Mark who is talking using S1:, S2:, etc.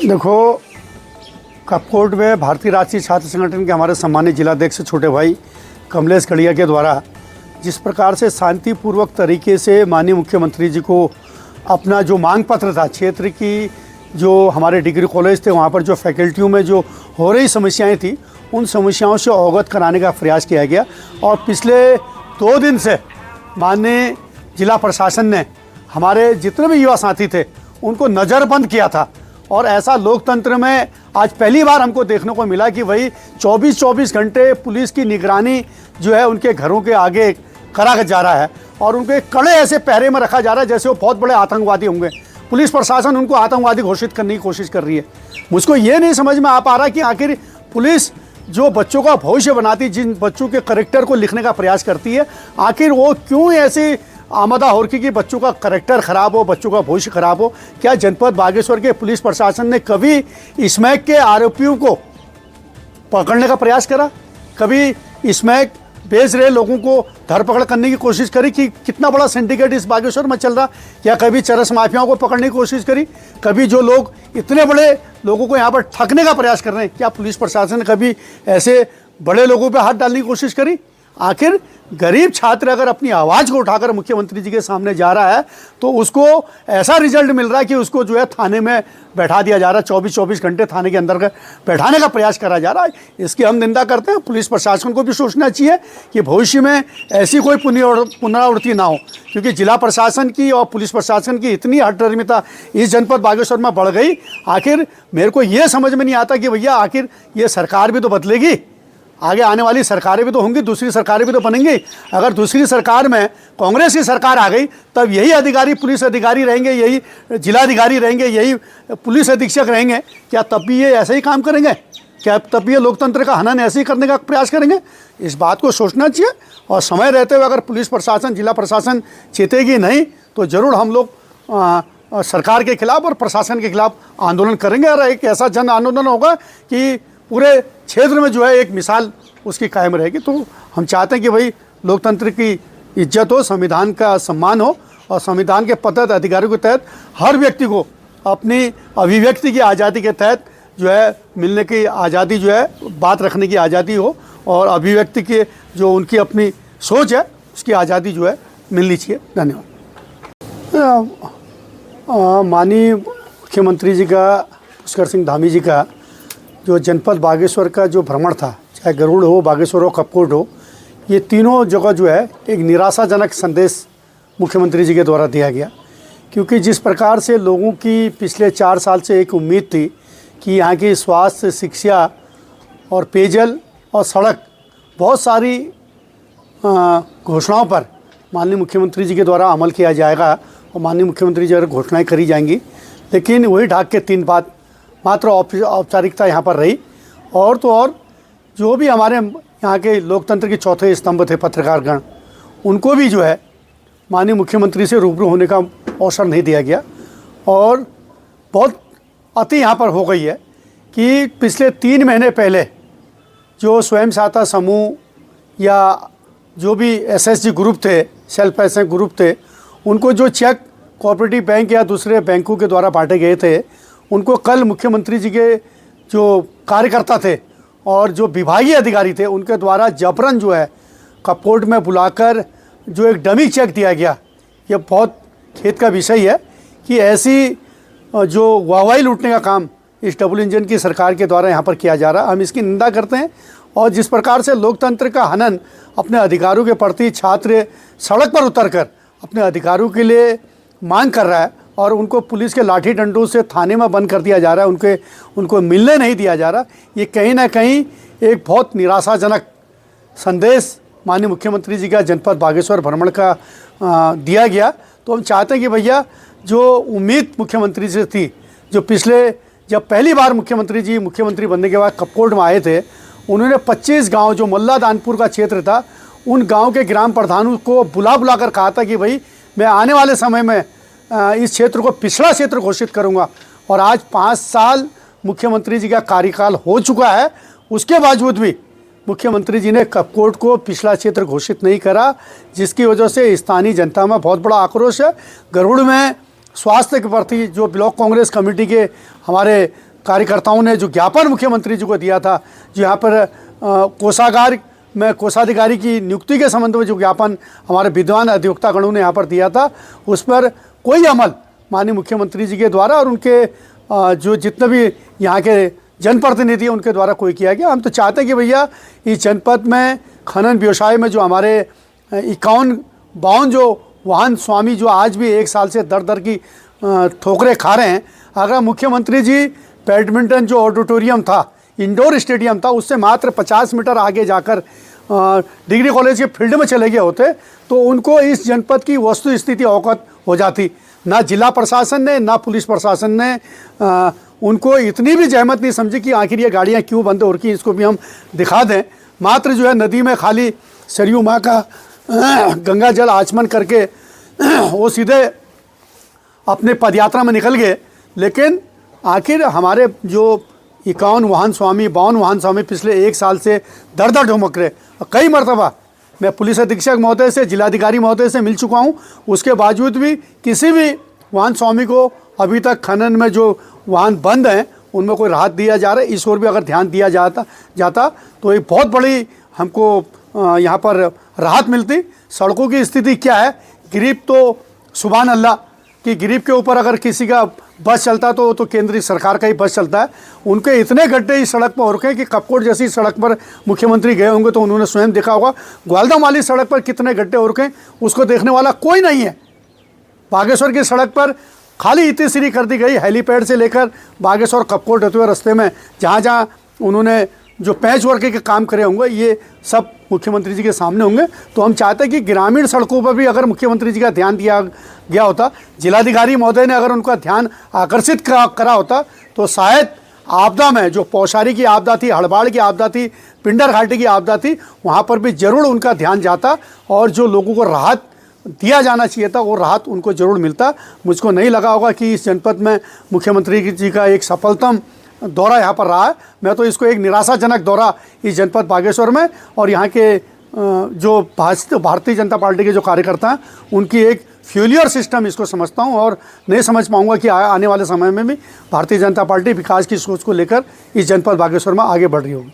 S1: देखो, कपकोट में भारतीय राष्ट्रीय छात्र संगठन के हमारे सम्मानित जिलाध्यक्ष छोटे भाई कमलेश गढ़िया के द्वारा जिस प्रकार से शांतिपूर्वक तरीके से माननीय मुख्यमंत्री जी को अपना जो मांग पत्र था, क्षेत्र की जो हमारे डिग्री कॉलेज थे वहाँ पर जो फैकल्टियों में जो हो रही समस्याएं थी, उन समस्याओं से अवगत कराने का प्रयास किया गया। और पिछले 2 दिन से माननीय जिला प्रशासन ने हमारे जितने भी युवा साथी थे उनको नज़रबंद किया था। और ऐसा लोकतंत्र में आज पहली बार हमको देखने को मिला कि भाई 24-24 घंटे पुलिस की निगरानी जो है उनके घरों के आगे करा जा रहा है और उनके कड़े ऐसे पहरे में रखा जा रहा है जैसे वो बहुत बड़े आतंकवादी होंगे। पुलिस प्रशासन उनको आतंकवादी घोषित करने की कोशिश कर रही है। मुझको ये नहीं समझ में आ पा रहा कि आखिर पुलिस जो बच्चों का भविष्य बनाती, जिन बच्चों के करैक्टर को लिखने का प्रयास करती है, आखिर वो क्यों ऐसी आमदा हो रखी कि बच्चों का करैक्टर खराब हो, बच्चों का भविष्य खराब हो। क्या जनपद बागेश्वर के पुलिस प्रशासन ने कभी स्मैक के आरोपियों को पकड़ने का प्रयास करा? कभी स्मैक बेच रहे लोगों को धरपकड़ करने की कोशिश करी कि कितना बड़ा सिंडिकेट इस बागेश्वर में चल रहा? या कभी चरस माफियाओं को पकड़ने की कोशिश करी? कभी जो लोग इतने बड़े लोगों को यहाँ पर ठगने का प्रयास कर रहे हैं, क्या पुलिस प्रशासन ने कभी ऐसे बड़े लोगों पर हाथ डालने की कोशिश करी? आखिर गरीब छात्र अगर अपनी आवाज़ को उठाकर मुख्यमंत्री जी के सामने जा रहा है तो उसको ऐसा रिजल्ट मिल रहा है कि उसको जो है थाने में बैठा दिया जा रहा है, 24-24 घंटे थाने के अंदर बैठाने का प्रयास करा जा रहा है। इसकी हम निंदा करते हैं। पुलिस प्रशासन को भी सोचना चाहिए कि भविष्य में ऐसी कोई पुनरावृत्ति ना हो, क्योंकि जिला प्रशासन की और पुलिस प्रशासन की इतनी हठधर्मिता इस जनपद बागेश्वर में बढ़ गई। आखिर मेरे को ये समझ में नहीं आता कि भैया आखिर ये सरकार भी तो बदलेगी, आगे आने वाली सरकारें भी तो होंगी, दूसरी सरकारें भी तो बनेंगी। अगर दूसरी सरकार में कांग्रेस की सरकार आ गई तब यही अधिकारी पुलिस अधिकारी रहेंगे, यही जिलाधिकारी रहेंगे, यही पुलिस अधीक्षक रहेंगे। क्या तब भी ये ऐसे ही काम करेंगे? क्या तब भी ये लोकतंत्र का हनन ऐसे ही करने का प्रयास करेंगे? इस बात को सोचना चाहिए। और समय रहते हुए अगर पुलिस प्रशासन, जिला प्रशासन चेतेगी नहीं तो ज़रूर हम लोग सरकार के खिलाफ और प्रशासन के खिलाफ आंदोलन करेंगे और एक ऐसा जन आंदोलन होगा कि पूरे क्षेत्र में जो है एक मिसाल उसकी कायम रहेगी। तो हम चाहते हैं कि भाई लोकतंत्र की इज्जत हो, संविधान का सम्मान हो और संविधान के पद्धत अधिकारों के तहत हर व्यक्ति को अपनी अभिव्यक्ति की आज़ादी के तहत जो है मिलने की आज़ादी, जो है बात रखने की आज़ादी हो और अभिव्यक्ति के जो उनकी अपनी सोच है उसकी आज़ादी जो है मिलनी चाहिए। धन्यवाद। माननीय मुख्यमंत्री जी का, पुष्कर सिंह धामी जी का जो जनपद बागेश्वर का जो भ्रमण था, चाहे गरुड़ हो, बागेश्वर हो, कपकोट हो, ये तीनों जगह जो है एक निराशाजनक संदेश मुख्यमंत्री जी के द्वारा दिया गया। क्योंकि जिस प्रकार से लोगों की पिछले 4 साल से एक उम्मीद थी कि यहाँ की स्वास्थ्य, शिक्षा और पेयजल और सड़क, बहुत सारी घोषणाओं पर माननीय मुख्यमंत्री जी के द्वारा अमल किया जाएगा और माननीय मुख्यमंत्री जी अगर घोषणाएँ करी जाएंगी, लेकिन वही ढाक के 3 बात मात्र औपचारिकता यहाँ पर रही। और तो और जो भी हमारे यहाँ के लोकतंत्र के चौथे स्तंभ थे पत्रकारगण, उनको भी जो है माननीय मुख्यमंत्री से रूबरू होने का अवसर नहीं दिया गया। और बहुत अति यहाँ पर हो गई है कि पिछले 3 महीने पहले जो स्वयं सहायता समूह या जो भी SHG ग्रुप थे, सेल्फ हेल्प ग्रुप थे, उनको जो चेक कोऑपरेटिव बैंक या दूसरे बैंकों के द्वारा बांटे गए थे, उनको कल मुख्यमंत्री जी के जो कार्यकर्ता थे और जो विभागीय अधिकारी थे उनके द्वारा जबरन जो है कपकोट में बुलाकर जो एक डमी चेक दिया गया। ये बहुत खेद का विषय है कि ऐसी जो वाहवाही लूटने का काम इस डबल इंजन की सरकार के द्वारा यहाँ पर किया जा रहा है। हम इसकी निंदा करते हैं। और जिस प्रकार से लोकतंत्र का हनन अपने अधिकारों के प्रति छात्र सड़क पर उतरकर अपने अधिकारों के लिए मांग कर रहा है और उनको पुलिस के लाठी डंडों से थाने में बंद कर दिया जा रहा है, उनको मिलने नहीं दिया जा रहा, ये कहीं ना कहीं एक बहुत निराशाजनक संदेश माननीय मुख्यमंत्री जी का जनपद बागेश्वर भ्रमण का दिया गया। तो हम चाहते हैं कि भैया जो उम्मीद मुख्यमंत्री से थी, जो पिछले जब पहली बार मुख्यमंत्री जी मुख्यमंत्री बनने के बाद कपकोट में आए थे, उन्होंने 25 गांव जो मल्ला दानपुर का क्षेत्र था, उन गांव के ग्राम प्रधानों को बुला कर कहा था कि भाई मैं आने वाले समय में इस क्षेत्र को पिछड़ा क्षेत्र घोषित करूंगा। और आज 5 साल मुख्यमंत्री जी का कार्यकाल हो चुका है, उसके बावजूद भी मुख्यमंत्री जी ने कपकोट को पिछड़ा क्षेत्र घोषित नहीं करा, जिसकी वजह से स्थानीय जनता में बहुत बड़ा आक्रोश है। गरुड़ में स्वास्थ्य के प्रति जो ब्लॉक कांग्रेस कमेटी के हमारे कार्यकर्ताओं ने जो ज्ञापन मुख्यमंत्री जी को दिया था, जो यहाँ पर कोषागार में कोषाधिकारी की नियुक्ति के संबंध में जो ज्ञापन हमारे विद्वान अधिवक्तागणों ने यहाँ पर दिया था, उस पर कोई अमल माननीय मुख्यमंत्री जी के द्वारा और उनके जो जितने भी यहाँ के जनप्रतिनिधि हैं उनके द्वारा कोई किया गया। हम तो चाहते हैं कि भैया इस जनपद में खनन व्यवसाय में जो हमारे 51-52 जो वाहन स्वामी जो आज भी 1 साल से दर दर की ठोकरें खा रहे हैं, अगर मुख्यमंत्री जी बैडमिंटन जो ऑडिटोरियम था, इंडोर स्टेडियम था, उससे मात्र 50 मीटर आगे जाकर डिग्री कॉलेज के फील्ड में चले गए होते तो उनको इस जनपद की वस्तु स्थिति अवगत हो जाती। ना जिला प्रशासन ने ना पुलिस प्रशासन ने उनको इतनी भी जहमत नहीं समझी कि आखिर ये गाड़ियाँ क्यों बंद हो रही हैं, इसको भी हम दिखा दें। मात्र जो है नदी में खाली सरयू माँ का गंगा जल आचमन करके वो सीधे अपने पदयात्रा में निकल गए। लेकिन आखिर हमारे जो 51 वाहन स्वामी 52 वाहन स्वामी पिछले 1 साल से दर दर ढुमक रहे, कई मरतबा मैं पुलिस अधीक्षक महोदय से, जिलाधिकारी महोदय से मिल चुका हूँ, उसके बावजूद भी किसी भी वाहन स्वामी को अभी तक खनन में जो वाहन बंद हैं उनमें कोई राहत दिया जा रहा है। इस ओर भी अगर ध्यान दिया जाता तो एक बहुत बड़ी हमको यहाँ पर राहत मिलती। सड़कों की स्थिति क्या है, गिरिप तो सुभान अल्लाह कि गिरिप के ऊपर अगर किसी का बस चलता तो केंद्रीय सरकार का ही बस चलता है। उनके इतने गड्ढे इस सड़क पर हो रखे हैं कि कपकोट जैसी सड़क पर मुख्यमंत्री गए होंगे तो उन्होंने स्वयं देखा होगा। ग्वालदम वाली सड़क पर कितने गड्ढे हो रखे हैं उसको देखने वाला कोई नहीं है। बागेश्वर की सड़क पर खाली इतनी सीरी कर दी गई, हेलीपैड से लेकर बागेश्वर कपकोट होते हुए रास्ते में जहाँ जहाँ उन्होंने जो पैच वर्क के काम करे होंगे ये सब मुख्यमंत्री जी के सामने होंगे। तो हम चाहते हैं कि ग्रामीण सड़कों पर भी अगर मुख्यमंत्री जी का ध्यान दिया गया होता, जिलाधिकारी महोदय ने अगर उनका ध्यान आकर्षित करा होता तो शायद आपदा में जो पौशारी की आपदा थी, हड़बाड़ की आपदा थी, पिंडर घाटी की आपदा थी, वहाँ पर भी ज़रूर उनका ध्यान जाता और जो लोगों को राहत दिया जाना चाहिए था वो राहत उनको ज़रूर मिलता। मुझको नहीं लगा होगा कि इस जनपद में मुख्यमंत्री जी का एक सफलतम दौरा यहाँ पर रहा है। मैं तो इसको एक निराशाजनक दौरा इस जनपद बागेश्वर में और यहाँ के जो भारतीय जनता पार्टी के जो कार्यकर्ता हैं उनकी एक फेलियर सिस्टम इसको समझता हूँ और नहीं समझ पाऊँगा कि आने वाले समय में भी भारतीय जनता पार्टी विकास की सोच को लेकर इस जनपद बागेश्वर में आगे बढ़ रही होगी।